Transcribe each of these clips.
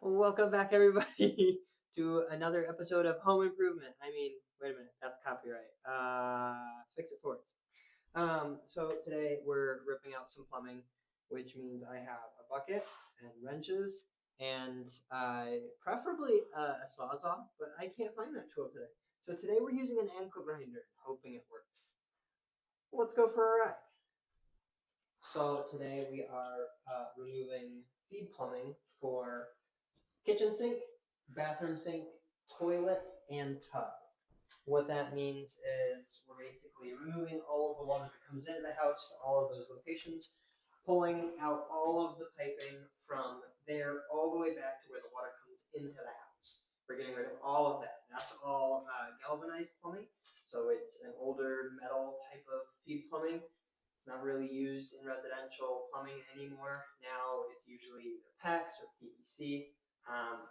Welcome back, everybody, to another episode of Home Improvement. Wait a minute, that's copyright. Fix it for us. So today we're ripping out some plumbing, which means I have a bucket and wrenches and preferably a sawzall, but I can't find that tool today. So today we're using an ankle grinder, hoping it works. Let's go for a ride. So today we are removing feed plumbing for kitchen sink, bathroom sink, toilet, and tub. What that means is we're basically removing all of the water that comes into the house to all of those locations, pulling out all of the piping from there all the way back to where the water comes into the house. We're getting rid of all of that. That's all galvanized plumbing. So it's an older metal type of feed plumbing. It's not really used in residential plumbing anymore. Now it's usually either PEX or PVC.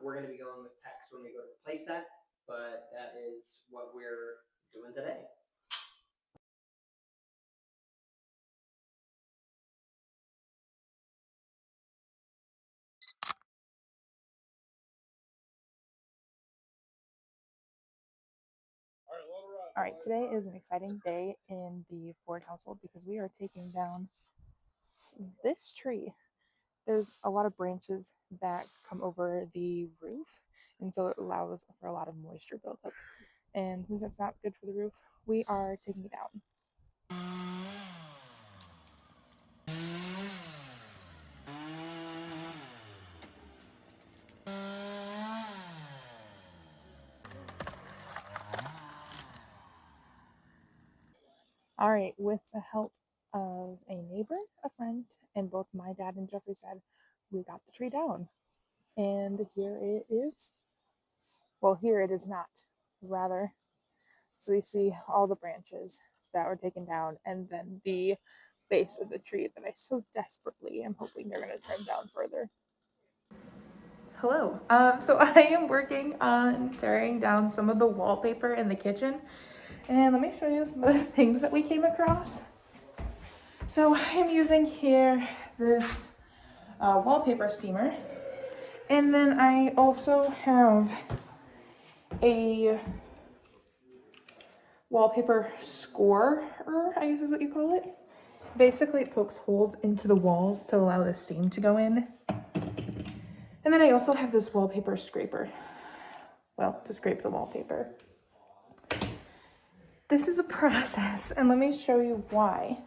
We're going to be going with PEX when we go to replace that, but that is what we're doing today. All right, today is an exciting day in the Ford household because we are taking down this tree. There's a lot of branches that come over the roof, and so it allows for a lot of moisture buildup. And since it's not good for the roof, we are taking it down. All right, with the help of a neighbor, a friend, and both my dad and Jeffrey's dad, we got the tree down. And here it is. Well, here it is not, rather. So we see all the branches that were taken down and then the base of the tree that I so desperately am hoping they're going to trim down further. Hello. So I am working on tearing down some of the wallpaper in the kitchen. And let me show you some of the things that we came across. So I'm using here this wallpaper steamer. And then I also have a wallpaper scorer, I guess is what you call it. Basically, it pokes holes into the walls to allow the steam to go in. And then I also have this wallpaper scraper. Well, to scrape the wallpaper. This is a process, and let me show you why.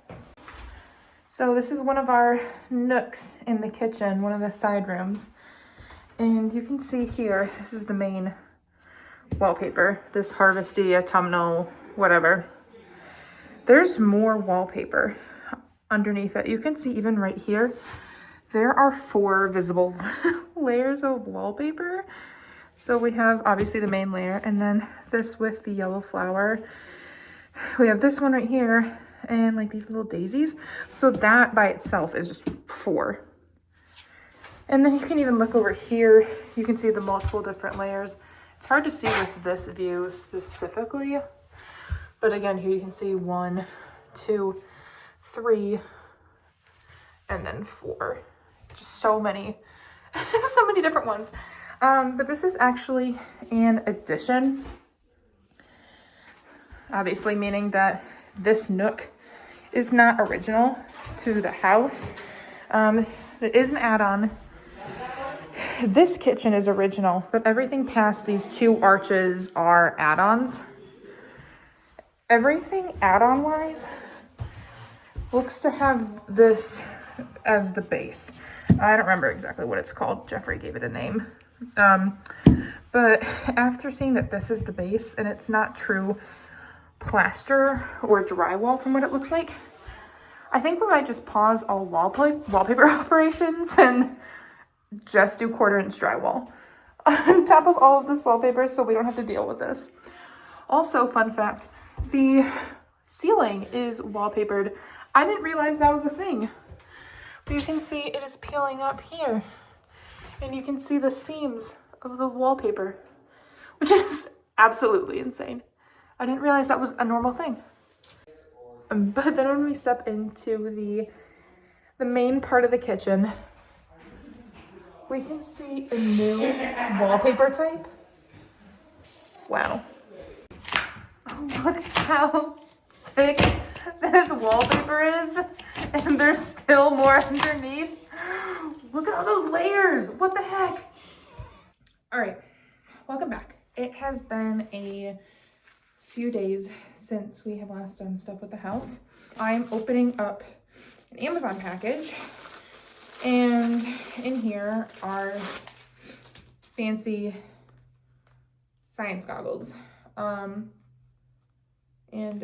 So this is one of our nooks in the kitchen, one of the side rooms. And you can see here, this is the main wallpaper, this harvesty, autumnal, whatever. There's more wallpaper underneath it. You can see even right here, there are 4 visible layers of wallpaper. So we have obviously the main layer, and then this with the yellow flower. We have this one right here, and like these little daisies. So that by itself is just 4. And then you can even look over here. You can see the multiple different layers. It's hard to see with this view specifically, but again, here you can see 1, 2, 3, and then 4. Just so many, so many different ones. But this is actually an addition. Obviously meaning that this nook is not original to the house. It is an add-on. This kitchen is original, but everything past these 2 arches are add-ons. Everything add-on wise looks to have this as the base. I don't remember exactly what it's called. Jeffrey gave it a name. But after seeing that this is the base and it's not true plaster or drywall from what it looks like, I think we might just pause all wallpaper operations and just do 1/4-inch drywall on top of all of this wallpaper so we don't have to deal with this. Also, fun fact, the ceiling is wallpapered. I didn't realize that was a thing. But you can see it is peeling up here. And you can see the seams of the wallpaper, which is absolutely insane. I didn't realize that was a normal thing. But then when we step into the main part of the kitchen, we can see a new wallpaper type. Wow. Oh, look how thick this wallpaper is, and there's still more underneath. Look at all those layers. What the heck? All right, welcome back. It has been a few days since we have last done stuff with the house. I'm opening up an Amazon package, and in here are fancy science goggles. And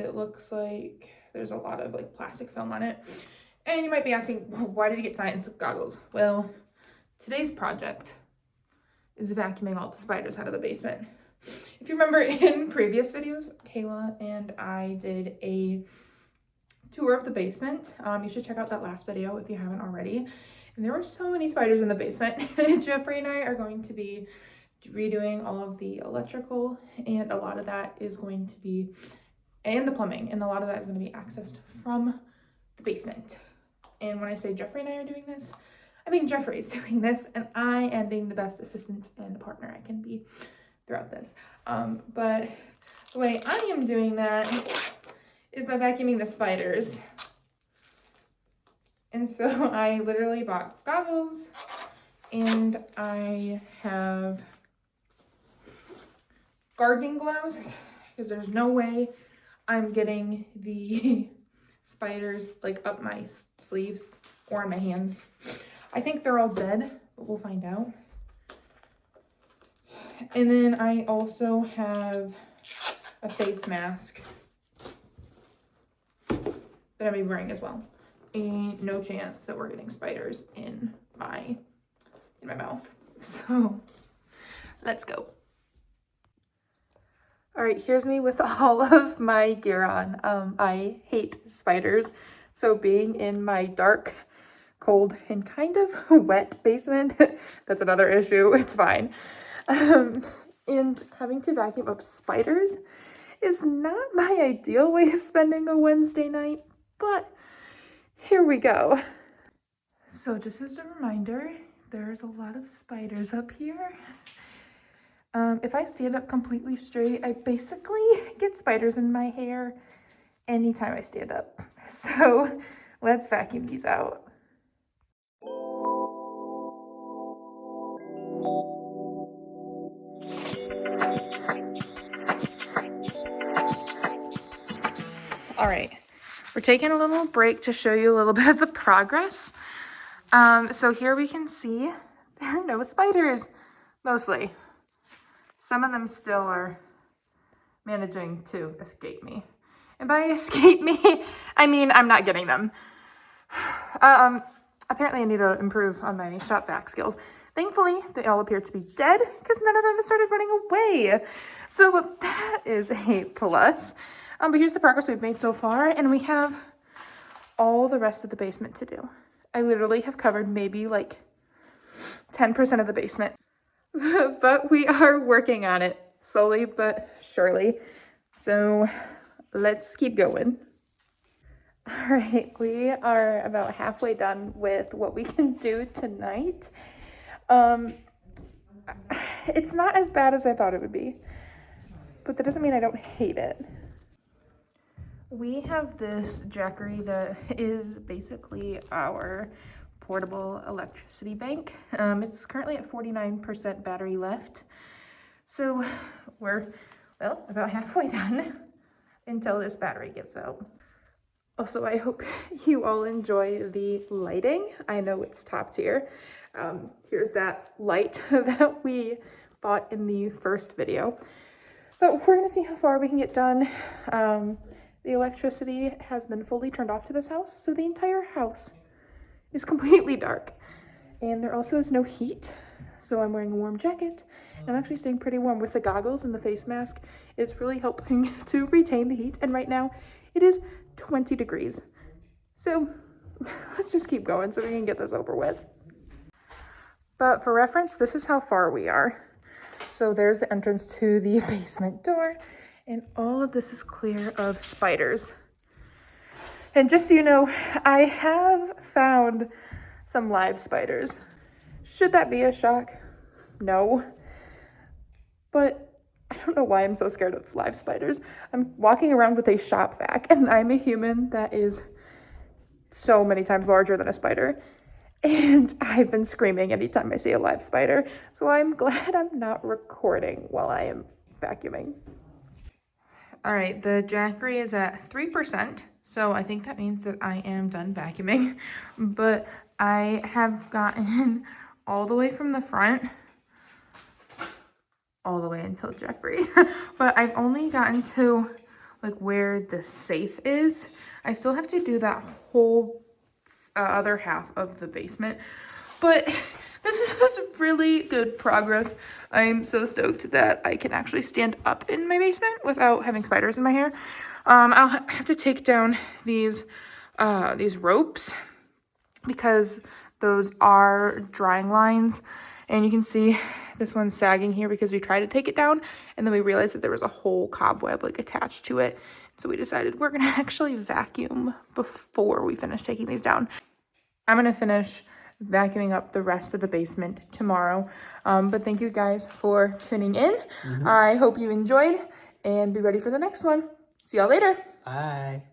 it looks like there's a lot of like plastic film on it. And you might be asking, why did you get science goggles? Well, today's project is vacuuming all the spiders out of the basement. If you remember in previous videos, Kayla and I did a tour of the basement. You should check out that last video if you haven't already. And there were so many spiders in the basement. Jeffrey and I are going to be redoing all of the electrical, and a lot of that is going to be, and the plumbing, and a lot of that is going to be accessed from the basement. And when I say Jeffrey and I are doing this, I mean Jeffrey is doing this, and I am being the best assistant and partner I can be throughout this. But the way I am doing that is by vacuuming the spiders. And so I literally bought goggles, and I have gardening gloves, because there's no way I'm getting the spiders like up my sleeves or on my hands. I think they're all dead, but we'll find out. And then I also have a face mask that I'm gonna be wearing as well. Ain't no chance that we're getting spiders in my mouth. So let's go. All right, here's me with all of my gear on. I hate spiders, so being in my dark, cold, and kind of wet basement, that's another issue. It's fine. And having to vacuum up spiders is not my ideal way of spending a Wednesday night, but here we go. So just as a reminder, there's a lot of spiders up here. If I stand up completely straight, I basically get spiders in my hair anytime I stand up. So let's vacuum these out. All right, we're taking a little break to show you a little bit of the progress. So here we can see there are no spiders, mostly. Some of them still are managing to escape me. And by escape me, I mean I'm not getting them. Apparently I need to improve on my shop vac skills. Thankfully, they all appear to be dead because none of them have started running away. So that is a plus. But here's the progress we've made so far, and we have all the rest of the basement to do. I literally have covered maybe like 10% of the basement. But we are working on it slowly but surely. So let's keep going. All right, we are about halfway done with what we can do tonight. It's not as bad as I thought it would be, but that doesn't mean I don't hate it. We have this Jackery that is basically our portable electricity bank. It's currently at 49% battery left. So we're, well, about halfway done until this battery gives out. Also, I hope you all enjoy the lighting. I know it's top tier. Here's that light that we bought in the first video. But we're gonna see how far we can get done. The electricity has been fully turned off to this house, so the entire house is completely dark. And there also is no heat, so I'm wearing a warm jacket. And I'm actually staying pretty warm with the goggles and the face mask. It's really helping to retain the heat, and right now it is 20 degrees. So let's just keep going so we can get this over with. But for reference, this is how far we are. So there's the entrance to the basement door, and all of this is clear of spiders. And just so you know, I have found some live spiders. Should that be a shock? No. But I don't know why I'm so scared of live spiders. I'm walking around with a shop vac, and I'm a human that is so many times larger than a spider. And I've been screaming anytime I see a live spider. So I'm glad I'm not recording while I am vacuuming. All right, the Jackery is at 3%. So I think that means that I am done vacuuming. But I have gotten all the way from the front all the way until Jeffrey. But I've only gotten to like where the safe is. I still have to do that whole other half of the basement. But this is really good progress. I'm so stoked that I can actually stand up in my basement without having spiders in my hair. I'll have to take down these ropes because those are drying lines, and you can see this one's sagging here because we tried to take it down and then we realized that there was a whole cobweb like attached to it. So we decided we're gonna actually vacuum before we finish taking these down. I'm gonna finish vacuuming up the rest of the basement tomorrow. But thank you guys for tuning in. I hope you enjoyed and be ready for the next one. See y'all later. Bye.